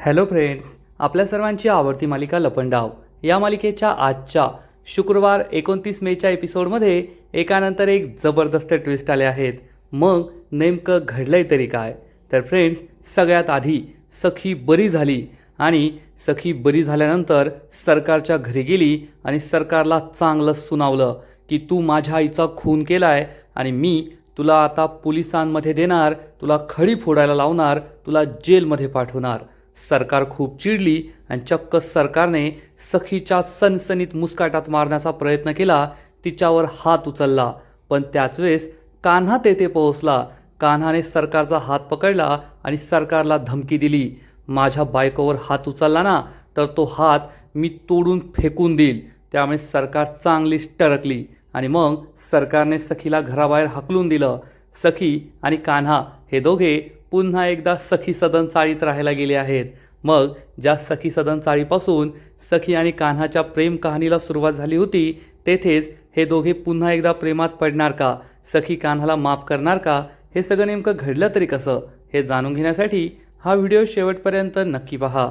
Hello friends, आपल्या सर्वांची आवडती मालिका लपंडाव या मालिकेच्या आजच्या शुक्रवार 29 मेच्या एपिसोडमध्ये एकानंतर एक जबरदस्त ट्विस्ट आले आहेत. मग नेमकं घडलंय तरी काय? तर फ्रेंड्स, सगळ्यात आधी सखी बरी झाली आणि सखी बरी झाल्यानंतर सरकारच्या घरी गेली आणि सरकारला चांगलं सुनावलं की तू माझ्या आईचा खून केलाय आणि मी तुला आता पोलिसांमध्ये देणार, तुला खडी फोडायला लावणार, तुला जेलमध्ये पाठवणार. सरकार खूप चिडली आणि चक्क सरकारने सखीच्या सनसनीत मुस्काटात मारण्याचा प्रयत्न केला, तिच्यावर हात उचलला. पण त्याच वेळेस कान्हा तेथे पोहोचला. कान्हाने सरकारचा हात पकडला आणि सरकारला धमकी दिली, माझ्या बायकोवर हात उचलला ना तर तो हात मी तोडून फेकून देईल. त्यामुळे सरकार चांगलीच टरकली आणि मग सरकारने सखीला घराबाहेर हाकलून दिलं. सखी आणि कान्हा हे दोघे पुन्हा एकदा सखी सदन चाळीत राहायला गेले आहेत. मग ज्या सखी सदन चाळीपासून सखी आणि कान्हाच्या प्रेम कहाणीला सुरुवात झाली होती, तेथेच हे दोघे पुन्हा एकदा प्रेमात पडणार का? सखी कान्हाला माफ करणार का? हे सगळं नेमकं घडलं तरी कसं, हे जाणून घेण्यासाठी हा व्हिडिओ शेवटपर्यंत नक्की पहा.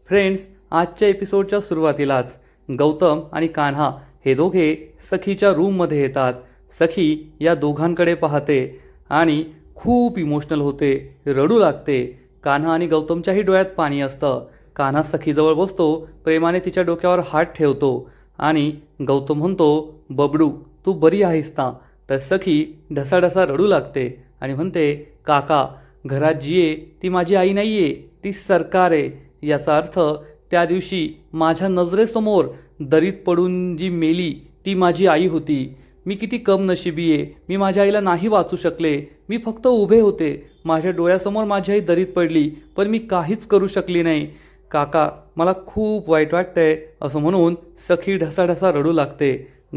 फ्रेंड्स, आजच्या एपिसोडच्या सुरुवातीलाच गौतम आणि कान्हा हे दोघे सखीच्या रूममध्ये येतात. सखी या दोघांकडे पाहते आणि खूप इमोशनल होते, रडू लागते. कान्हा आणि गौतमच्याही डोळ्यात पाणी असतं. कान्हा सखीजवळ बसतो, प्रेमाने तिच्या डोक्यावर हात ठेवतो आणि गौतम म्हणतो, बबडू तू बरी आहेस ना? तर सखी ढसाढसा रडू लागते आणि म्हणते, काका घरात जी आहे ती माझी आई नाही आहे, ती सरकार आहे. याचा अर्थ त्या दिवशी माझ्या नजरेसमोर दरीत पडून जी मेली ती माझी आई होती. मी किती कम नशिबी आहे, मी माझ्या आईला नाही वाचू शकले. मी फक्त उभे होते, माझ्या डोळ्यासमोर माझी आई दरीत पडली, पण मी काहीच करू शकली नाही. काका मला खूप वाईट वाटतंय, असं म्हणून सखी ढसाढसा रडू लागते.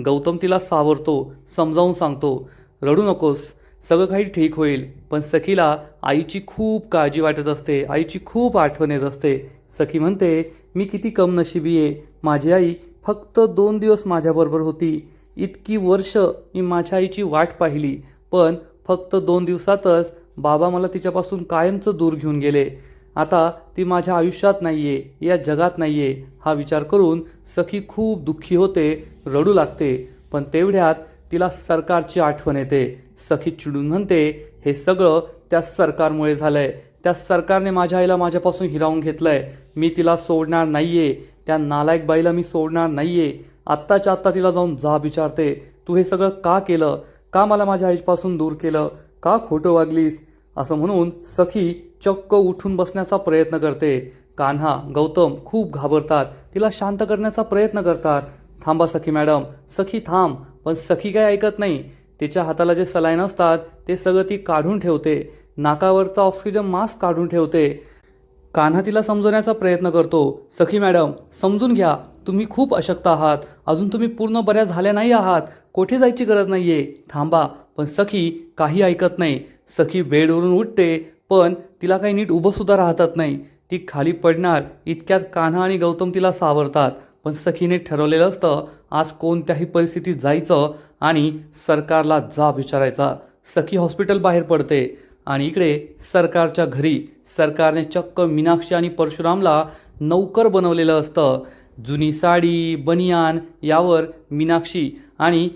गौतम तिला सावरतो, समजावून सांगतो, रडू नकोस, सगळं काही ठीक होईल. पण सखीला आईची खूप काळजी वाटत असते, आईची खूप आठवण येत असते. सखी म्हणते, मी किती कम नशिबी आहे, माझी आई फक्त 2 दिवस माझ्याबरोबर होती. इतकी वर्ष मी माझ्या आईची वाट पाहिली, पण फक्त 2 दिवसातच बाबा मला तिच्यापासून कायमचं दूर घेऊन गेले. आता ती माझ्या आयुष्यात नाही आहे, या जगात नाही आहे. हा विचार करून सखी खूप दुःखी होते, रडू लागते. पण तेवढ्यात तिला सरकारची आठवण येते. सखी चिडून म्हणते, हे सगळं त्या सरकारमुळे झालंय. त्या सरकारने माझ्या आईला माझ्यापासून हिरावून घेतलंय. मी तिला सोडणार नाहीये, त्या नालायक बाईला मी सोडणार नाहीये. आत्ताच्या आत्ता तिला जाऊन जाब विचारते, तू हे सगळं का केलं? का मला माझ्या आईपासून दूर केलं? का खोटं वागलीस? असं म्हणून सखी चक्क उठून बसण्याचा प्रयत्न करते. कान्हा गौतम खूप घाबरतात, तिला शांत करण्याचा प्रयत्न करतात. थांबा सखी मॅडम, सखी थांब. पण सखी काय ऐकत नाही. तिच्या हाताला जे सलाईन असतात ते सगळं ती काढून ठेवते, नाकावरचा ऑक्सिजन मास्क काढून ठेवते. कान्हा तिला समजवण्याचा प्रयत्न करतो, सखी मॅडम समजून घ्या, तुम्ही खूप अशक्त आहात, अजून तुम्ही पूर्ण बऱ्या झाल्या नाही आहात, कोठे जायची गरज नाहीये, थांबा. पण सखी काही ऐकत नाही. सखी बेडवरून उठते, पण तिला काही नीट उभं सुद्धा राहतात नाही. ती खाली पडणार इतक्यात कान्हा आणि गौतम तिला सावरतात. पण सखीने ठरवलेलं असतं, आज कोणत्याही परिस्थितीत जायचं आणि सरकारला जाब विचारायचा. सखी हॉस्पिटल बाहेर पडते आणि इकडे सरकारच्या घरी सरकारने चक्क मीनाक्षी आणि परशुरामला नौकर बनवलेलं असतं. जुनी साडी, बनियान यावर मीनाक्षी आणि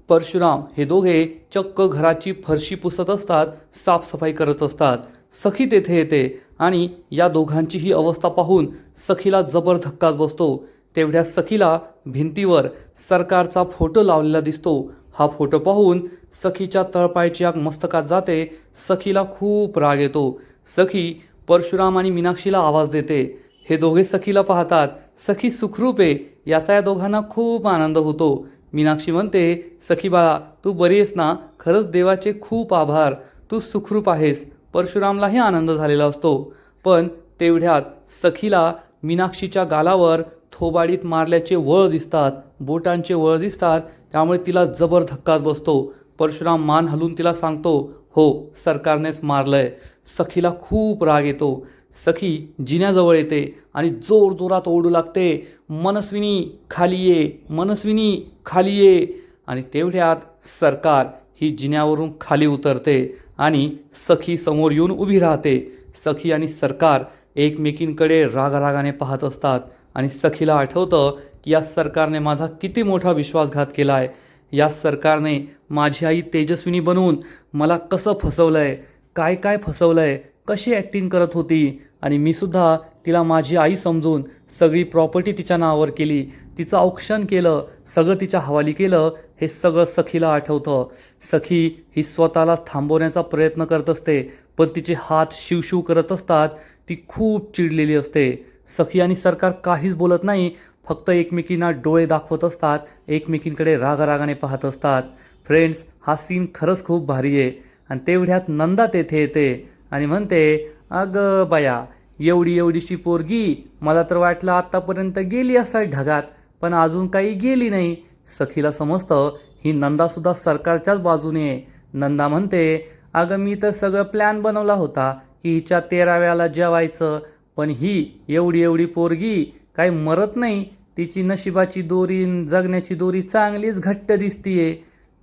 परशुराम हे दोघे चक्क घराची फरशी पुसत असतात, साफसफाई करत असतात. सखी तेथे येते आणि या दोघांची ही अवस्था पाहून सखीला जबर धक्काच बसतो. तेवढ्या सखीला भिंतीवर सरकारचा फोटो लावलेला दिसतो. हा फोटो पाहून सखीच्या तळपायाची आग मस्तकात जाते. सखीला खूप राग येतो. सखी परशुराम आणि मीनाक्षीला आवाज देते. हे दोघे सखीला पाहतात. सखी सुखरूप आहे याचा या दोघांना खूप आनंद होतो. मीनाक्षी म्हणते, सखी बाळा तू बरी आहेस ना? खरंच देवाचे खूप आभार, तू सुखरूप आहेस. परशुरामलाही आनंद झालेला असतो. पण तेवढ्यात सखीला मीनाक्षीच्या गालावर थोबाडीत मारल्याचे वळ दिसतात, बोटांचे वळ दिसतात. त्यामुळे तिला जबर धक्काच बसतो. परशुराम मान हलवून तिला सांगतो, हो सरकारनेच मारलंय. सखीला खूप राग येतो. सखी जिन्याजवळ येते आणि जोर जोरात ओरडू लागते, मनस्विनी खाली ये, मनस्विनी खाली ये. आणि तेवढ्यात सरकार ही जिन्यावरून खाली उतरते आणि सखी समोर येऊन उभी राहते. सखी आणि सरकार एकमेकींकडे रागारागाने पाहत असतात आणि सखीला आठवतं की या सरकारने माझा किती मोठा विश्वासघात केला आहे. या सरकारने माझी आई तेजस्विनी बनवून मला कसं फसवलं आहे, काय काय फसवलं आहे, कशी ॲक्टिंग करत होती आणि मी सुद्धा तिला माझी आई समजून सगळी प्रॉपर्टी तिच्या नावावर केली, तिचं औक्षण केलं, सगळं तिच्या हवाली केलं. हे सगळं सखीला आठवतं. सखी ही स्वतःला थांबवण्याचा प्रयत्न करत असते, पण तिचे हात शिवशिव करत असतात. ती खूप चिडलेली असते. सखी आणि सरकार काहीच बोलत नाही, फक्त एकमेकींना डोळे दाखवत असतात, एकमेकींकडे रागारागाने पाहत असतात. फ्रेंड्स, हा सीन खरंच खूप भारी आहे. आणि तेवढ्यात नंदा तेथे येते आणि म्हणते, अगं बाया, एवढी एवढीशी पोरगी, मला तर वाटलं आत्तापर्यंत गेली असाय ढगात, पण अजून काही गेली नाही. सखीला समजतं ही नंदासुद्धा सरकारच्याच बाजूने आहे. नंदा म्हणते, अगं मी तर सगळं प्लॅन बनवला होता की हिच्या 13व्याला जेवायचं, पण ही एवढी एवढी पोरगी काही मरत नाही, तिची नशिबाची दोरी जगण्याची दोरी चांगलीच घट्ट दिसतीये.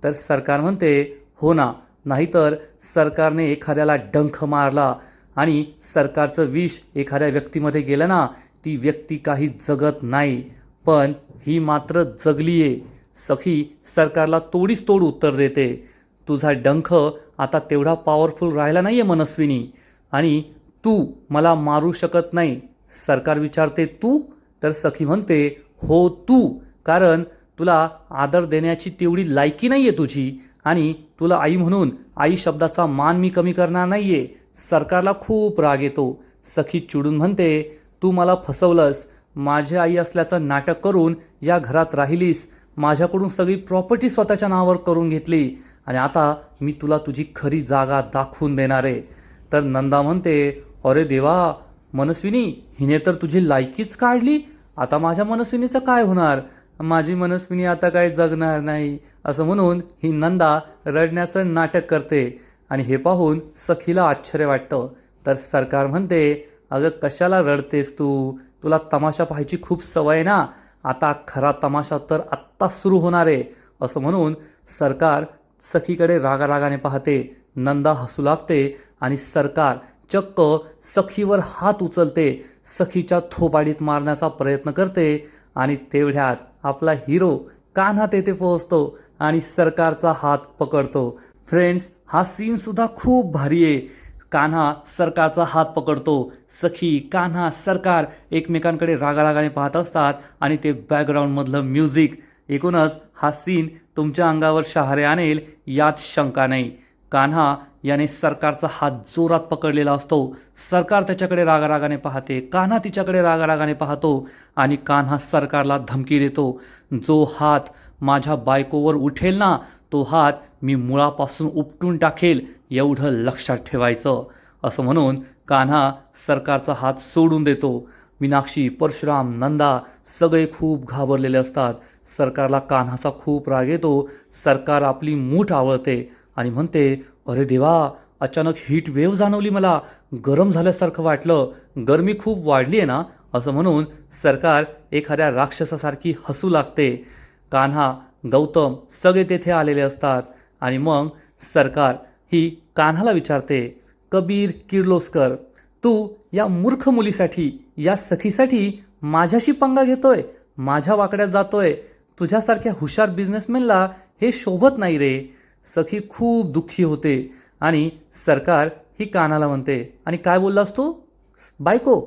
तर सरकार म्हणते, हो ना, नाहीतर सरकारने एखाद्याला डंख मारला आणि सरकारचं विष एखाद्या व्यक्तीमध्ये गेलं ना, ती व्यक्ती काही जगत नाही, पण ही मात्र जगलीये. सखी सरकारला तोडीस तोड उत्तर देते, तुझा डंख आता तेवढा पॉवरफुल राहिला नाहीये मनस्विनी, आणि तू मला मारू शकत नाही. सरकार विचारते, तू? तर सखी म्हणते, हो तू, कारण तुला आदर देण्याची तेवढी लायकी नाहीये तुझी, आणि तुला आई म्हणून आई शब्दाचा मान मी कमी करणार नाहीये. सरकारला खूप राग येतो. सखी चिडून म्हणते, तू मला फसवलंस, माझी आई असल्याचं नाटक करून या घरात राहिलीस, माझ्याकडून सगळी प्रॉपर्टी स्वतःच्या नावावर करून घेतली, आणि आता मी तुला तुझी खरी जागा दाखवून देणार आहे. तर नंदा म्हणते, अरे देवा, मनस्विनी, हिने तर तुझी लायकीच काढली, आता माझ्या मनस्विनीचं काय होणार, माझी मनस्विनी आता काय जगणार नाही. असं म्हणून ही नंदा रडण्याचं नाटक करते, आणि हे पाहून सखीला आश्चर्य वाटतं. तर सरकार म्हणते, अगं कशाला रडतेस तू, तुला तमाशा पाहायची खूप सवय आहे ना, आता खरा तमाशा तर आत्ताच सुरू होणार आहे. असं म्हणून सरकार सखीकडे रागारागाने पाहते. नंदा हसू लागते आणि सरकार चक्क सखीवर हात उचलते, सखीच्या थोबाडीत मारण्याचा प्रयत्न करते. आणि तेवढ्यात आपला हिरो कान्हा तेथे पोहोचतो आणि सरकारचा हात पकडतो. फ्रेंड्स, हा सीन सुद्धा खूप भारी आहे. कान्हा सरकारचा हात पकडतो. सखी, कान्हा, सरकार एकमेकांकडे रागारागाने पाहत असतात, आणि ते बॅकग्राऊंडमधलं म्युझिक, एकूणच हा सीन तुमच्या अंगावर शहारे आणेल यात शंका नाही. कान्हा याने सरकारचा हात जोरात पकडलेला असतो. सरकार त्याच्याकडे रागारागाने पाहते, कान्हा तिच्याकडे रागारागाने पाहतो, आणि कान्हा सरकारला धमकी देतो, जो हात माझ्या बायकोवर उठेल ना, तो हात मी मुळापासून उपटून टाकेल, एवढं लक्षात ठेवायचं. असं म्हणून कान्हा सरकारचा हात सोडून देतो. मीनाक्षी, परशुराम, नंदा सगळे खूप घाबरलेले असतात. सरकारला कान्हाचा खूप राग येतो. सरकार आपली मूठ आवळते आणि म्हणते, अरे देवा, अचानक हीट वेव्ह जाणवली, मला गरम झाल्यासारखं वाटलं, गरमी खूप वाढली आहे ना. असं म्हणून सरकार एखाद्या राक्षसासारखी हसू लागते. कान्हा, गौतम सगळे तेथे आलेले असतात, आणि मग सरकार ही कान्हाला विचारते, कबीर किर्लोस्कर, तू या मूर्ख मुलीसाठी, या सखीसाठी माझ्याशी पंगा घेतोय, माझ्या वाकड्यात जातोय, तुझ्यासारख्या हुशार बिझनेसमॅनला हे शोभत नाही रे. सखी खूप दुःखी होते, आणि सरकार ही कान्हाला म्हणते, आणि काय बोललास तू, बायको,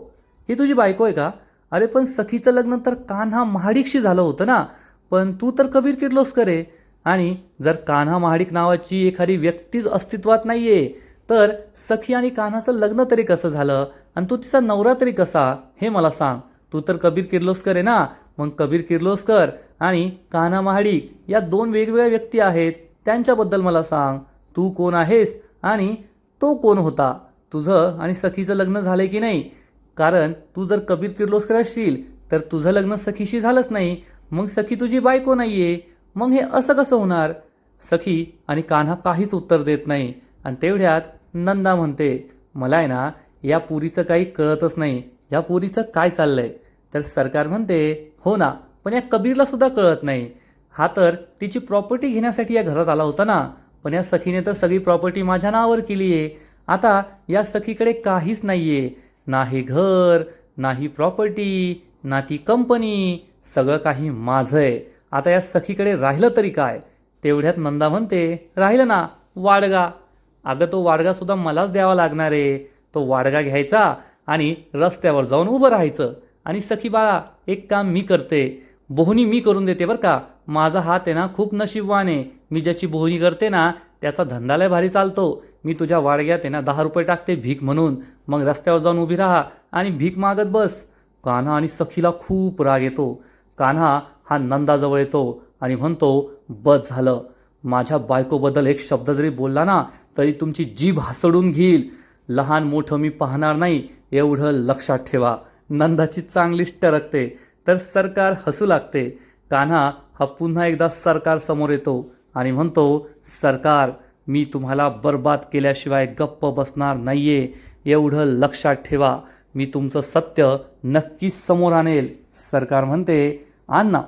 ही तुझी बायको आहे का? अरे पण सखीचं लग्न तर कान्हा महाडिकशी झालं होतं ना, पण तू तर कबीर किर्लोस्कर आहे. आणि जर कान्हा महाडिक नावाची एखादी व्यक्तीच अस्तित्वात नाहीये, तर सखी आणि कान्हाचं लग्न तरी कसं झालं, आणि तू तिचा नवरा तरी कसा, हे मला सांग. तू तर कबीर किर्लोस्कर आहे ना, मग कबीर किर्लोस्कर आणि कान्हा महाडिक या दोन वेगवेगळ्या व्यक्ती आहेत, त्यांच्याबद्दल मला सांग. तू कोण आहेस आणि तो कोण होता, तुझं आणि सखीचं लग्न झालंय की नाही? कारण तू जर कबीर किर्लोस्कर असशील तर तुझं लग्न सखीशी झालंच नाही, मग सखी तुझी बायको नाहीये, मग हे असं कसं होणार? सखी आणि कान्हा काहीच उत्तर देत नाही. आणि तेवढ्यात नंदा म्हणते, मला आहे ना या पुरीचं काही कळतच नाही, या पुरीचं काय चाललंय. तर सरकार म्हणते, हो ना, पण या कबीरला सुद्धा कळत नाही, हा तर तिची प्रॉपर्टी घेण्यासाठी या घरात आला होता ना, पण या सखीने तर सगळी प्रॉपर्टी माझ्या नावावर केली आहे, आता या सखीकडे काहीच नाहीये, नाही घर, नाही प्रॉपर्टी, ना ती कंपनी, सगळं काही माझं आहे. आता या सखीकडे राहिलं तरी काय? तेवढ्यात नंदा म्हणते, राहिलं ना वाडगा. अगं तो वाडगा सुद्धा मलाच द्यावा लागणार आहे. तो वाडगा घ्यायचा आणि रस्त्यावर जाऊन उभं राहायचं. आणि सखी बाळा, एक काम मी करते, बोहणी मी करून देते बरं का. माझा हात आहे ना खूप नशीबवान आहे. मी ज्याची बोहणी करते ना त्याचा धंदा लय भारी चालतो. मी तुझ्या वाडग्यात आहे ना 10 रुपये टाकते भीक म्हणून, मग रस्त्यावर जाऊन उभी राहा आणि भीक मागत बस. कान्हा आणि सखीला खूप राग येतो. कान्हा हा नंदाजवळ येतो आणि म्हणतो, बस झालं. माझ्या बायकोबद्दल एक शब्द जरी बोलला ना तरी तुमची जीभ हसडून घेईल. लहान मोठं मी पाहणार नाही, एवढं लक्षात ठेवा. नंदाची चांगलीच टरकते तर सरकार हसू लागते. कान्हा हा पुन्हा एकदा सरकार समोर येतो आणि म्हणतो, सरकार, मी तुम्हाला बर्बाद केल्याशिवाय गप्प बसणार नाहीये, एवढं लक्षात ठेवा. मी तुमचं सत्य नक्कीच समोर आणेल. सरकार म्हणते, आण ना,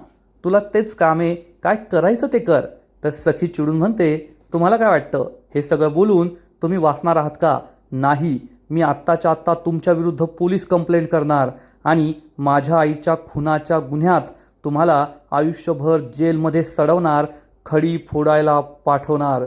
तुला तेच काम आहे, काय करायचं ते कर. तर सखी चिडून म्हणते, तुम्हाला काय वाटतं हे सगळं बोलून तुम्ही वाचणार आहात का? नाही, मी आत्ताच्या आत्ता तुमच्या विरुद्ध पोलीस कंप्लेंट करणार आणि माझ्या आईच्या खुनाच्या गुन्ह्यात तुम्हाला आयुष्यभर जेलमध्ये सडवणार, खडी फोडायला पाठवणार.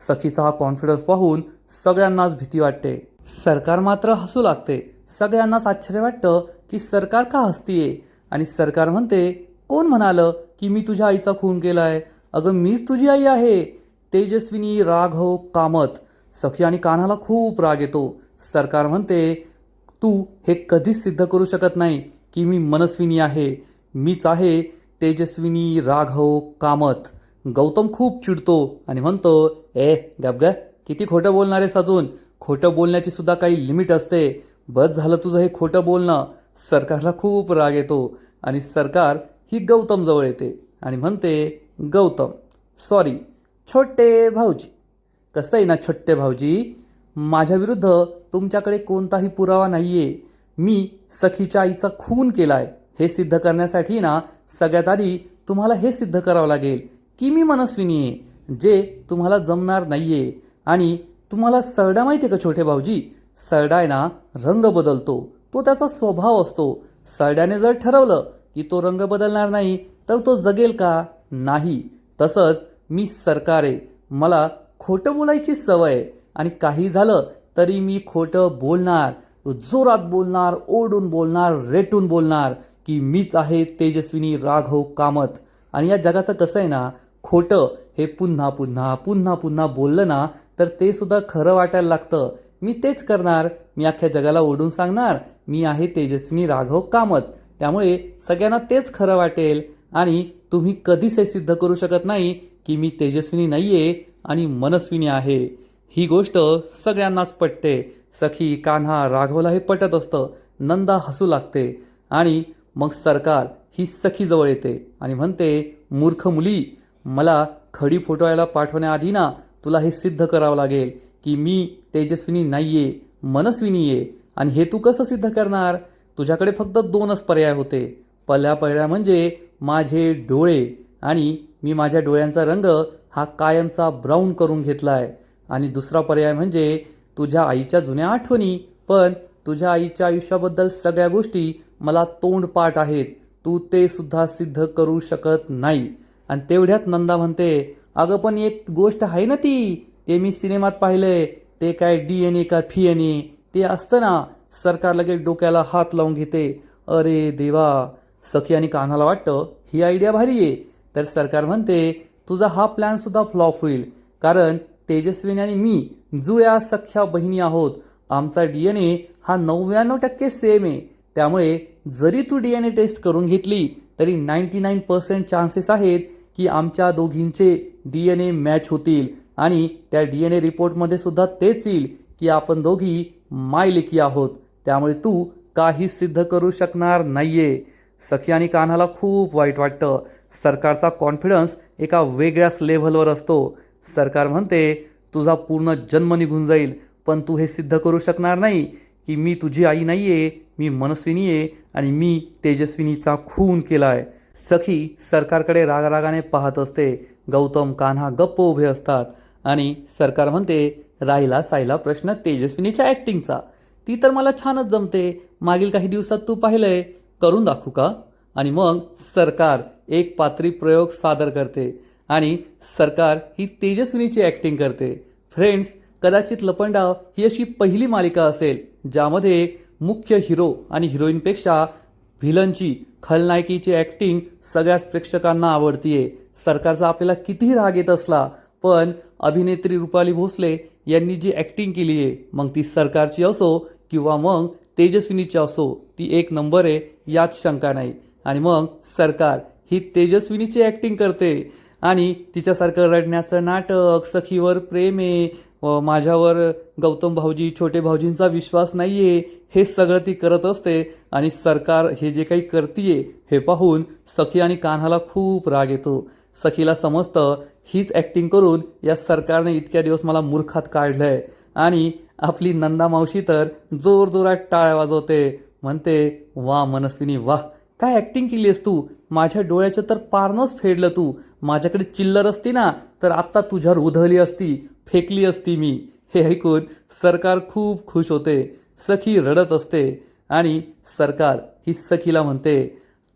सखीचा हा कॉन्फिडन्स पाहून सगळ्यांनाच भीती वाटते. सरकार मात्र हसू लागते. सगळ्यांनाच आश्चर्य वाटतं की सरकार का हसतीये. आणि सरकार म्हणते, कोण म्हणालं की मी तुझ्या आईचा खून केलाय? अगं मीच तुझी आई आहे, तेजस्विनी राघव कामत. सखी आणि कान्हाला खूप राग येतो. सरकार म्हणते, तू हे कधीच सिद्ध करू शकत नाही की मी मनस्विनी आहे. मीच आहे तेजस्विनी राघव कामत. गौतम खूप चिडतो आणि म्हणतो, गप ग, किती खोटं बोलणार आहेस अजून? खोटं बोलण्याची सुद्धा काही लिमिट असते. बस झालं तुझं हे खोटं बोलणं. सरकारला खूप राग येतो आणि सरकार ही गौतम जवळ येते आणि म्हणते, गौतम, सॉरी छोटे भाऊजी. कसं आहे ना छोटे भाऊजी, माझ्या विरुद्ध तुमच्याकडे कोणताही पुरावा नाहीये. मी सखीच्या आईचा खून केलाय. हे सिद्ध करण्यासाठी ना सगळ्यात आधी तुम्हाला हे सिद्ध करावं लागेल की मी मनस्विनी आहे, जे तुम्हाला जमणार नाहीये. आणि तुम्हाला सरडा माहिती आहे का छोटे भाऊजी? सरडा आहे ना रंग बदलतो, तो त्याचा स्वभाव असतो. सरड्याने जर ठरवलं की तो रंग बदलणार नाही तर तो जगेल का? नाही. तसंच मी सरकार आहे, मला खोटं बोलायची सवय आहे आणि काही झालं तरी मी खोटं बोलणार, जोरात बोलणार, ओरडून बोलणार, रेटून बोलणार की मीच आहे तेजस्विनी राघव कामत. आणि या जगाचं कसं आहे ना, खोटं हे पुन्हा पुन्हा पुन्हा पुन्हा बोललं ना तर ते सुद्धा खरं वाटायला लागतं. मी तेच करणार. मी अख्ख्या जगाला ओरडून सांगणार, मी आहे तेजस्विनी राघव कामत. त्यामुळे सगळ्यांना तेच खरं वाटेल आणि तुम्ही कधीच हे सिद्ध करू शकत नाही की मी तेजस्विनी नाहीये आणि मनस्विनी आहे. ही गोष्ट सगळ्यांनाच पटते. सखी, कान्हा, राघवला हे पटत असतं. नंदा हसू लागते आणि मग सरकार ही सखीजवळ येते आणि म्हणते, मूर्ख मुली, मला खडी फोटवायला पाठवण्याआधी ना तुला हे सिद्ध करावं लागेल की मी तेजस्विनी नाहीये, मनस्विनी आहे. आणि हे तू कसं सिद्ध करणार? तुझ्याकडे फक्त 2च पर्याय होते. पहिला पर्याय म्हणजे माझे डोळे, आणि मी माझ्या डोळ्यांचा रंग हा कायमचा ब्राऊन करून घेतलाय. आणि दुसरा पर्याय म्हणजे तुझ्या आईच्या जुन्या आठवणी. पण तुझ्या आईच्या आयुष्याबद्दल सगळ्या गोष्टी मला तोंडपाठ आहेत. तू ते सुद्धा सिद्ध करू शकत नाही. आणि तेवढ्यात नंदा म्हणते, अगं पण एक गोष्ट आहे ना ती, ते मी सिनेमात पाहिलंय, ते काय DNA का FNA ते असतं ना. सरकार लगेच डोक्याला हात लावून घेते. अरे देवा. सखी आणि कान्हाला वाटतं ही आयडिया भारी आहे. तर सरकार म्हणते, तुझा हा प्लॅन सुद्धा फ्लॉप होईल, कारण तेजस्विनी आणि मी जुळ्या सख्या बहिणी आहोत. आमचा DNA हा 99% सेम आहे. त्यामुळे जरी तू DNA टेस्ट करून घेतली तरी 99% चान्सेस आहेत की आमच्या दोघींचे DNA मॅच होतील. आणि त्या DNA रिपोर्टमध्ये सुद्धा तेच येईल की आपण दोघी मायलेकी आहोत. त्यामुळे तू काही सिद्ध करू शकणार नाहीये. सखी आणि कान्हाला खूप वाईट वाटतं. सरकारचा कॉन्फिडन्स एका वेगळ्याच लेव्हलवर असतो. सरकार म्हणते, तुझा पूर्ण जन्म निघून जाईल पण तू हे सिद्ध करू शकणार नाही की मी तुझी आई नाहीये, मी मनस्विनी आहे आणि मी तेजस्विनीचा खून केलाय. सखी सरकारकडे रागारागाने पाहत असते. गौतम, कान्हा गप्प उभे असतात आणि सरकार म्हणते, राहिला सायला प्रश्न तेजस्विनीच्या ॲक्टिंगचा. ती तर मला छानच जमते, मागील काही दिवसात तू पाहिलंय, करून दाखवू का? आणि मग सरकार एक पात्री प्रयोग सादर करते आणि सरकार ही तेजस्विनीची ॲक्टिंग करते. फ्रेंड्स, कदाचित लपंडाव ही अशी पहिली मालिका असेल ज्यामध्ये मुख्य हिरो आणि हिरोईनपेक्षा व्हिलनची, खलनायकीची ॲक्टिंग सगळ्याच प्रेक्षकांना आवडतीये. सरकारचा आपल्याला कितीही राग येत असला, पण अभिनेत्री रुपाली भोसले यांनी जी ॲक्टिंग केली आहे, मग ती सरकारची असो किंवा मग तेजस्विनीची असो, ती एक नंबर आहे, यात शंका नाही. आणि मग सरकार ही तेजस्विनीची ॲक्टिंग करते आणि तिच्यासारखं रडण्याचं नाटक, सखीवर प्रेम आहे, माझ्यावर गौतम भाऊजी, छोटे भाऊजींचा विश्वास नाही आहे, हे सगळं ती करत असते. आणि सरकार हे जे काही करतीये हे पाहून सखी आणि कान्हाला खूप राग येतो. सखीला समजतं हीच ॲक्टिंग करून या सरकारने इतक्या दिवस मला मूर्खात काढलंय. आणि आपली नंदा मावशी तर जोरजोरात टाळ्या वाजवते, म्हणते, वा मनस्विनी वा, काय ॲक्टिंग केली आहेस तू, माझ्या डोळ्याचं तर पारणंच फेडलं तू, माझ्याकडे चिल्लर असती ना तर आत्ता तुझ्यावर उधळली असती, फेकली असती मी. हे ऐकून सरकार खूप खुश होते. सखी रडत असते आणि सरकार ही सखीला म्हणते,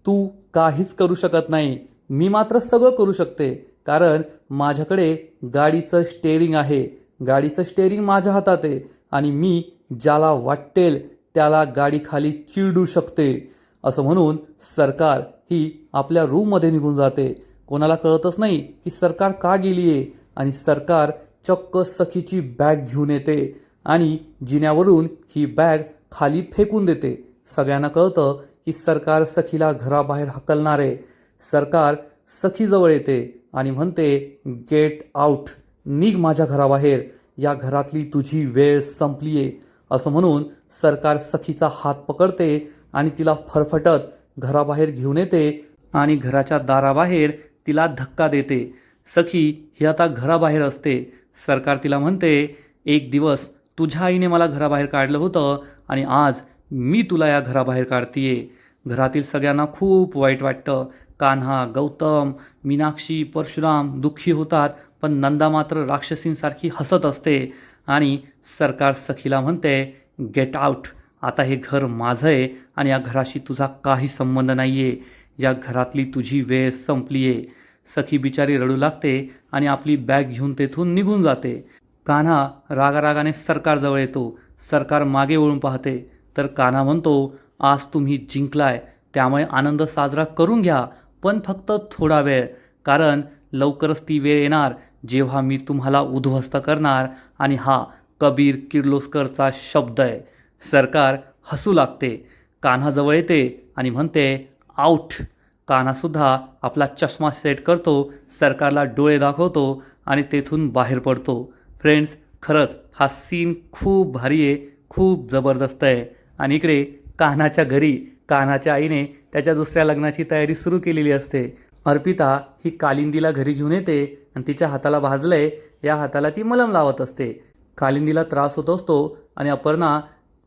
तू काहीच करू शकत नाही, मी मात्र सगळं करू शकते, कारण माझ्याकडे गाडीचं स्टेअरिंग आहे, गाडीचं स्टेअरिंग माझ्या हातात आहे आणि मी ज्याला वाटेल त्याला गाडी खाली चिरडू शकते. असं म्हणून सरकार ही आपल्या रूममध्ये निघून जाते. कोणाला कळतच नाही की सरकार का गेली आहे. आणि सरकार चक्क सखीची बॅग घेऊन येते आणि जिन्यावरून ही बॅग खाली फेकून देते. सगळ्यांना कळतं की सरकार सखीला घराबाहेर हकलणार आहे. सरकार सखीजवळ येते आणि म्हणते, गेट आउट, निघ माझ्या घराबाहेर, या घरातली तुझी वेळ संपलीये. असं म्हणून सरकार सखीचा हात पकडते आणि तिला फरफटत घराबाहेर घेऊन येते आणि घराच्या दाराबाहेर तिला धक्का देते. सखी ही आता घराबाहेर असते. सरकार तिला म्हणते, एक दिवस तुझ्या आईने मला घराबाहेर काढलं होतं आणि आज मी तुला या घराबाहेर काढतीये. घरातील सगळ्यांना खूप वाईट वाटतं. कान्हा, गौतम, मीनाक्षी, परशुराम दुःखी होतात, पण नंदा मात्र राक्षसींसारखी हसत असते. आणि सरकार सखीला म्हणते, गेट आउट, आता हे घर माझं आहे आणि या घराशी तुझा काही संबंध नाही आहे, या घरातली तुझी वेळ संपली आहे. सखी बिचारी रडू लागते आणि आपली बॅग घेऊन तेथून निघून जाते. कान्हा रागारागाने सरकारजवळ येतो. सरकार मागे वळून पाहते तर कान्हा म्हणतो, आज तुम्ही जिंकलाय, त्यामुळे आनंद साजरा करून घ्या, पण फक्त थोडा वेळ, कारण लवकरच ती वेळ येणार जेव्हा मी तुम्हाला उद्ध्वस्त करणार आणि हा कबीर किर्लोस्करचा शब्द आहे. सरकार हसू लागते. कान्हाजवळ येते आणि म्हणते, आऊट. कान्हासुद्धा आपला चष्मा सेट करतो, सरकारला डोळे दाखवतो आणि तेथून बाहेर पडतो. फ्रेंड्स, खरंच हा सीन खूप भारी आहे, खूप जबरदस्त आहे. आणि इकडे कान्हाच्या घरी कान्हाच्या आईने त्याच्या दुसऱ्या लग्नाची तयारी सुरू केलेली असते. अर्पिता ही कालिंदीला घरी घेऊन येते आणि तिच्या हाताला भाजलंय, या हाताला ती मलम लावत असते. कालिंदीला त्रास होत असतो आणि अपर्णा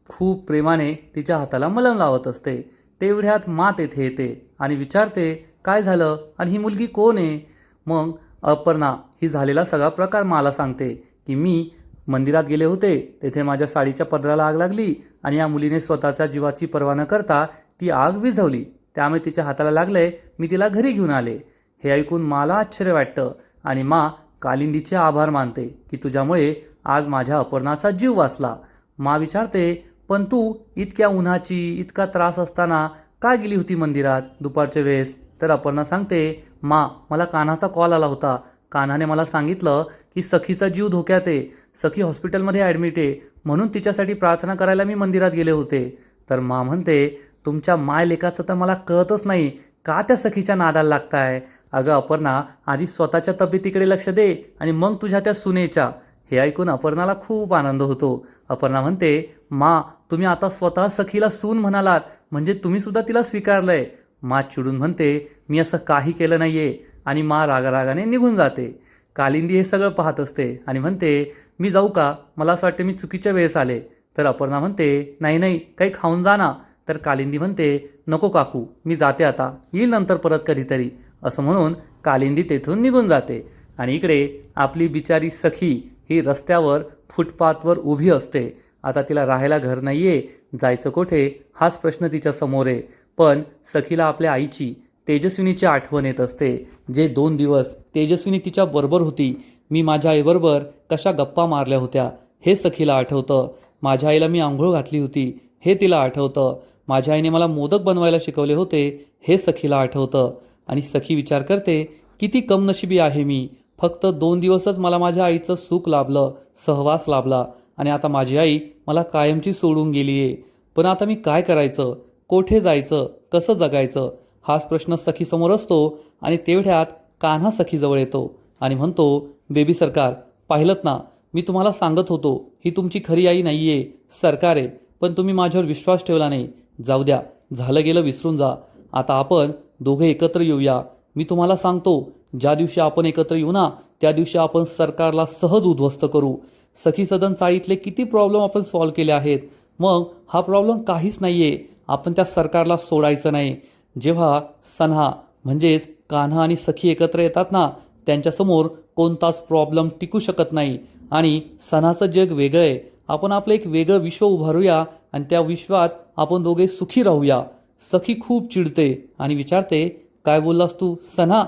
खूप प्रेमाने तिच्या हाताला मलम लावत असते. तेवढ्यात माँ तेथे येते आणि विचारते, काय झालं आणि ही मुलगी कोण आहे? मग अपर्णा ही झालेला सगळा प्रकार मला सांगते की मी मंदिरात गेले होते, तेथे माझ्या साडीच्या पदराला आग लागली आणि या मुलीने स्वतःच्या जीवाची पर्वा न करता ती आग विझवली, त्यामुळे तिच्या हाताला लागलंय, मी तिला घरी घेऊन आले. हे ऐकून मला आश्चर्य वाटतं आणि माँ कालिंदीचे आभार मानते की तुझ्यामुळे आज माझ्या अपर्णाचा जीव वाचला. माँ विचारते, पण तू इतक्या उन्हाची, इतका त्रास असताना का गेली होती मंदिरात दुपारच्या वेळेस? तर अपर्णा सांगते, माँ मला कान्हाचा कॉल आला होता, कान्हाने मला सांगितलं की सखीचा जीव धोक्यात आहे, सखी हॉस्पिटलमध्ये ॲडमिट आहे, म्हणून तिच्यासाठी प्रार्थना करायला मी मंदिरात गेले होते. तर माँ म्हणते, तुमच्या माय लेकाचं तर मला कळतच नाही, का त्या सखीच्या नादाला लागताय? अगं अपर्णा, आधी स्वतःच्या तब्येतीकडे लक्ष दे आणि मग तुझ्या त्या सुनेच्या. हे ऐकून अपर्णाला खूप आनंद होतो. अपर्णा म्हणते, माँ तुम्ही आता स्वतः सखीला सून म्हणालात, म्हणजे तुम्ही सुद्धा तिला स्वीकारलंय. माँ चिडून म्हणते, मी असं काही केलं नाहीये आणि माँ रागारागाने निघून जाते. कालिंदी हे सगळं पाहत असते आणि म्हणते, मी जाऊ का? मला असं वाटतं मी चुकीच्या वेळेस आले. तर अपर्णा म्हणते, नाही नाही, काही खाऊन जा ना. तर कालिंदी म्हणते, नको काकू, मी जाते आता, येईल नंतर परत कधीतरी. असं म्हणून कालिंदी तेथून निघून जाते. आणि इकडे आपली बिचारी सखी ही रस्त्यावर फुटपाथवर उभी असते आता तिला राहायला घर नाही आहे, जायचं कुठे हाच प्रश्न तिच्या समोर आहे. पण सखीला आपल्या आईची, तेजस्विनीची आठवण येत असते. जे 2 दिवस तेजस्विनी तिच्या बरोबर होती, मी माझ्या आईबरोबर कशा गप्पा मारल्या होत्या हे सखीला आठवतं. माझ्या आईला मी आंघोळ घातली होती हे तिला आठवतं. माझ्या आईने मला मोदक बनवायला शिकवले होते हे सखीला आठवतं. आणि सखी विचार करते, किती कमनशिबी आहे मी. फक्त 2 दिवसच मला माझ्या आईचं सुख लाभलं, सहवास लाभला, आणि आता माझी आई मला कायमची सोडून गेली आहे. पण आता मी काय करायचं, कोठे जायचं, कसं जगायचं, हाच प्रश्न सखीसमोर असतो. आणि तेवढ्यात कान्हा सखीजवळ येतो आणि म्हणतो, बेबी सरकार, पाहिलंत ना, मी तुम्हाला सांगत होतो ही तुमची खरी आई नाही आहे, सरकार आहे. पण तुम्ही माझ्यावर विश्वास ठेवला नाही. जाऊ द्या, झालं गेलं विसरून जा. आता आपण दोघे एकत्र येऊया. मी तुम्हाला सांगतो, ज्या दिवशी आपण एकत्र येऊ ना, त्या दिवशी आपण सरकारला सहज उद्ध्वस्त करू. सखी सदन चाळीतले किती प्रॉब्लेम आपण सॉल्व्ह केले आहेत. मग हा प्रॉब्लेम काहीच नाही आहे. आपण त्या सरकारला सोडायचं नाही. जेव्हा सन्हा म्हणजेच कान्हा आणि सखी एकत्र येतात ना, त्यांच्यासमोर कोणताच प्रॉब्लेम टिकू शकत नाही. आणि सन्हाचं जग वेगळं आहे. आपण आपलं एक वेगळं विश्व उभारूया आणि त्या विश्वात आपण दोघे सुखी राहूया. सखी खूप चिडते आणि विचारते, काय बोललास तू सन्हा?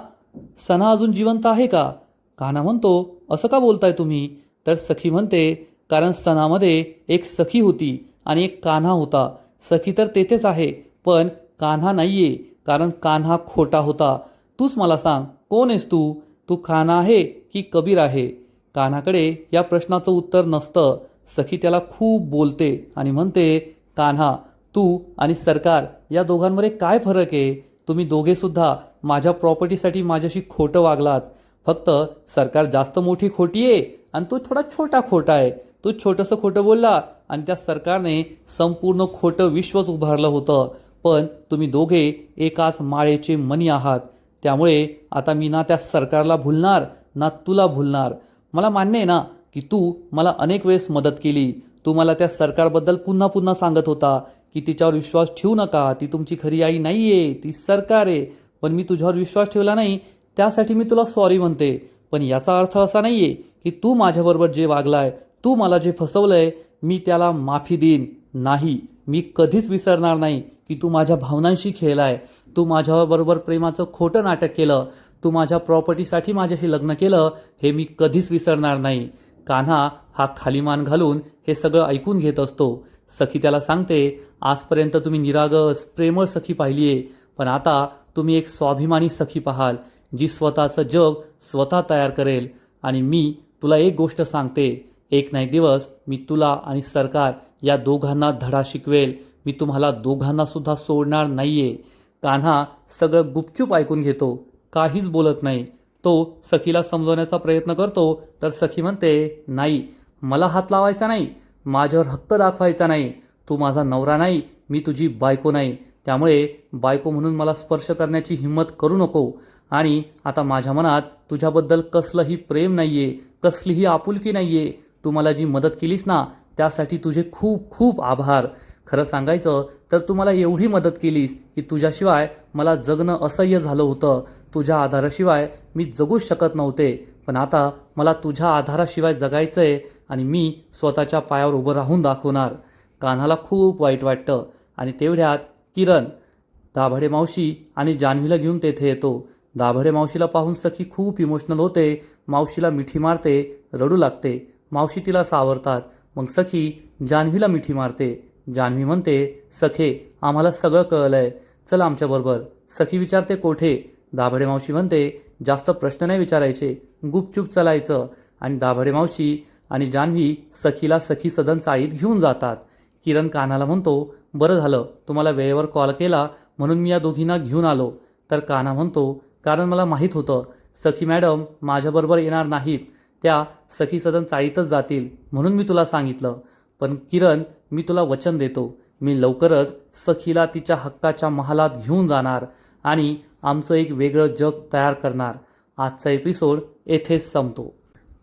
सन्हा अजून जिवंत आहे का? कान्हा म्हणतो, असं का बोलताय तुम्ही? तर सखी म्हणते, कारण सणामध्ये एक सखी होती आणि एक कान्हा होता. सखी तर तेथेच आहे, पण कान्हा नाही आहे, कारण कान्हा खोटा होता. तूच मला सांग, कोण आहेस तू? तू कान्हा आहे की कबीर आहे? कान्हाकडे या प्रश्नाचं उत्तर नसतं. सखी त्याला खूप बोलते आणि म्हणते, कान्हा, तू आणि सरकार या दोघांमध्ये काय फरक आहे? तुम्ही दोघेसुद्धा माझ्या प्रॉपर्टीसाठी माझ्याशी खोटं वागलात. फक्त सरकार जास्त मोठी खोटी आहे आणि तो थोडा छोटा खोटा आहे. तो छोटंसं खोटं बोलला आणि त्या सरकारने संपूर्ण खोटं विश्वच उभारलं होतं. पण तुम्ही दोघे एकाच माळेचे मणी आहात. त्यामुळे आता मी ना त्या सरकारला भुलणार ना तुला भुलणार. मला मान्य आहे ना की तू मला अनेक वेळेस मदत केली. तू मला त्या सरकारबद्दल पुन्हा पुन्हा सांगत होता की तिच्यावर विश्वास ठेवू नका, ती तुमची खरी आई नाही आहे, ती सरकार आहे. पण मी तुझ्यावर विश्वास ठेवला नाही, त्यासाठी मी तुला सॉरी म्हणते. पण याचा अर्थ असा नाही आहे की तू माझ्याबरोबर जे वागलाय, तू मला जे फसवलंय, मी त्याला माफी देईन. नाही, मी कधीच विसरणार नाही की तू माझ्या भावनांशी खेळलाय. तू माझ्याबरोबर प्रेमाचं खोटं नाटक केलं. तू माझ्या प्रॉपर्टीसाठी माझ्याशी लग्न केलं, हे मी कधीच विसरणार नाही. कान्हा हा खाली मान घालून हे सगळं ऐकून घेत असतो. सखी त्याला सांगते, आजपर्यंत तुम्ही निरागस प्रेमळ सखी पाहिली आहे, पण आता तुम्ही एक स्वाभिमानी सखी पाहाल, जी स्वतःचं जग स्वतः तयार करेल. आणि मी तुला एक गोष्ट सांगते, एक ना एक दिवस मी तुला आणि सरकार या दोघांना धडा शिकवेल. मी तुम्हाला दोघांना सुद्धा सोडणार नाहीये. कान्हा सगळं गुपचूप ऐकून घेतो, काहीच बोलत नाही. तो सखीला समजवण्याचा प्रयत्न करतो, तर सखी म्हणते, नाही, मला हात लावायचा नाही, माझ्यावर हक्क दाखवायचा नाही. तू माझा नवरा नाही, मी तुझी बायको नाही. त्यामुळे बायको म्हणून मला स्पर्श करण्याची हिंमत करू नको. आणि आता माझ्या मनात तुझ्याबद्दल कसलंही प्रेम नाहीये, कसलीही आपुलकी नाहीये. तू मला जी मदत केलीस ना, त्यासाठी तुझे खूप खूप आभार. खरं सांगायचं तर तू मला एवढी मदत केलीस की तुझ्याशिवाय मला जगणं असह्य झालं होतं. तुझ्या आधाराशिवाय मी जगूच शकत नव्हते. पण आता मला तुझ्या आधाराशिवाय जगायचंय आणि मी स्वतःच्या पायावर उभं राहून दाखवणार. कान्हाला खूप वाईट वाटतं. आणि तेवढ्यात किरण दाभाडे मावशी आणि जान्हवीला घेऊन तेथे येतो. दाभाडे मावशीला पाहून सखी खूप इमोशनल होते. मावशीला मिठी मारते, रडू लागते. मावशी तिला सावरतात. मग सखी जान्हवीला मिठी मारते. जान्हवी म्हणते, सखे, आम्हाला सगळं कळलंय, चल आमच्याबरोबर. सखी विचारते, कोठे? दाभाडे मावशी म्हणते, जास्त प्रश्न नाही विचारायचे, गुपचूप चलायचं. आणि दाभाडे मावशी आणि जान्हवी सखीला सखी सदन चाळीत घेऊन जातात. किरण कान्हाला म्हणतो, बरं झालं तुम्हाला वेळेवर कॉल केला म्हणून मी या दोघींना घेऊन आलो. तर कान्हा म्हणतो, कारण मला माहीत होतं सखी मॅडम माझ्याबरोबर येणार नाहीत, त्या सखी सदन चाळीतच जातील, म्हणून मी तुला सांगितलं. पण किरण, मी तुला वचन देतो, मी लवकरच सखीला तिच्या हक्काच्या महालात घेऊन जाणार आणि आमचं एक वेगळं जग तयार करणार. आजचा एपिसोड येथेच संपतो.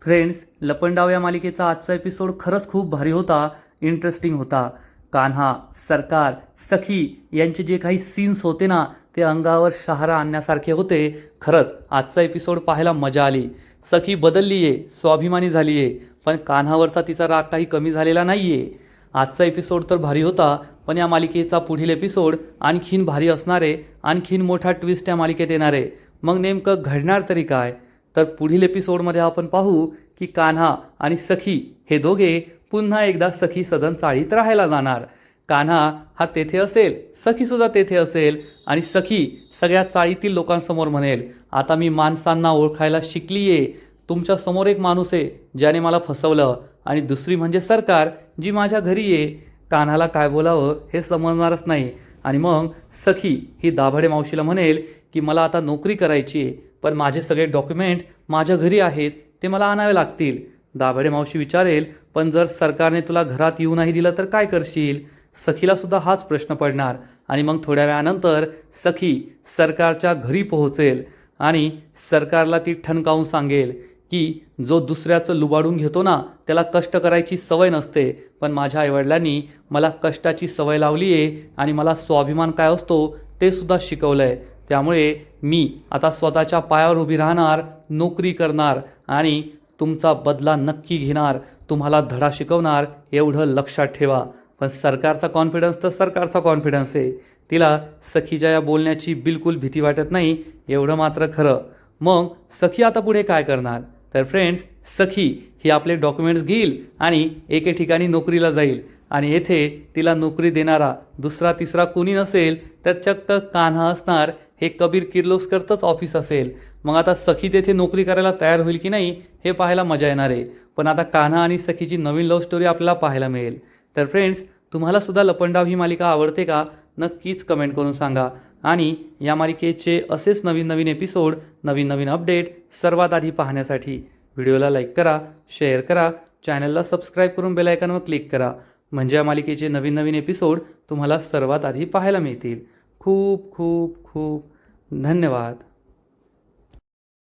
फ्रेंड्स, लपंडाव या मालिकेचा आजचा एपिसोड खरंच खूप भारी होता, इंटरेस्टिंग होता. कान्हा, सरकार, सखी यांचे जे काही सीन्स होते ना, ते अंगावर शहारा आणण्यासारखे होते. खरंच आजचा एपिसोड पाहायला मजा आली. सखी बदलली आहे, स्वाभिमानी झाली आहे, पण कान्हावरचा तिचा राग काही कमी झालेला नाही आहे. आजचा एपिसोड तर भारी होता, पण या मालिकेचा पुढील एपिसोड आणखीन भारी असणार आहे. आणखीन मोठा ट्विस्ट या मालिकेत येणार आहे. मग नेमकं घडणार तरी काय? तर पुढील एपिसोडमध्ये आपण पाहू की कान्हा आणि सखी हे दोघे पुन्हा एकदा सखी सदन चाळीत राहायला जाणार. कान्हा हा तेथे असेल, सखीसुद्धा तेथे असेल आणि सखी सगळ्या चाळीतील लोकांसमोर म्हणेल, आता मी माणसांना ओळखायला शिकली आहे. तुमच्या समोर एक माणूस आहे ज्याने मला फसवलं आणि दुसरी म्हणजे सरकार जी माझ्या घरी आहे. कान्हाला काय बोलावं हे समजणारच नाही. आणि मग सखी ही दाभाडे मावशीला म्हणेल की मला आता नोकरी करायची आहे, पण माझे सगळे डॉक्युमेंट माझ्या घरी आहेत, ते मला आणावे लागतील. दाभाडे मावशी विचारेल, पण जर सरकारने तुला घरात येऊ नाही दिलं तर काय करशील? सखीला सुद्धा हाच प्रश्न पडणार. आणि मग थोड्या वेळानंतर सखी सरकारच्या घरी पोहोचेल आणि सरकारला ती ठणकावून सांगेल की जो दुसऱ्याचं लुबाडून घेतो ना त्याला कष्ट करायची सवय नसते, पण माझ्या आईवडिलांनी मला कष्टाची सवय लावली आहे आणि मला स्वाभिमान काय असतो ते सुद्धा शिकवलं आहे. त्यामुळे मी आता स्वतःच्या पायावर उभी राहणार, नोकरी करणार आणि तुमचा बदला नक्की घेणार, तुम्हाला धडा शिकवणार, एवढं लक्षात ठेवा. पण सरकारचा कॉन्फिडन्स तर सरकारचा कॉन्फिडन्स आहे. तिला सखीच्या या बोलण्याची बिलकुल भीती वाटत नाही, एवढं मात्र खरं. मग सखी आता पुढे काय करणार? तर फ्रेंड्स, सखी ही आपले डॉक्युमेंट्स घेईल आणि एके ठिकाणी नोकरीला जाईल आणि येथे तिला नोकरी देणारा दुसरा तिसरा कोणी नसेल तर चक्क कान्हा असणार. हे कबीर किर्लोस्करचंच ऑफिस असेल. मग आता सखी तेथे नोकरी करायला तयार होईल की नाही हे पाहायला मजा येणार आहे. पण आता कान्हा आणि सखीची नवीन लव्ह स्टोरी आपल्याला पाहायला मिळेल. तर फ्रेंड्स, तुम्हाला सुद्धा लपंडाव ही मालिका आवडते का? नक्कीच कमेंट करून सांगा. आणि या मालिकेचे असेच नवीन नवीन एपिसोड, नवीन नवीन अपडेट सर्वात आधी पाहण्यासाठी व्हिडिओला लाईक करा, शेअर करा, चॅनलला सबस्क्राईब करून बेल आयकॉनवर क्लिक करा. म्हणजे या मालिकेचे नवीन नवीन एपिसोड तुम्हाला सर्वात आधी पाहायला मिळतील. खूप खूप खूप धन्यवाद.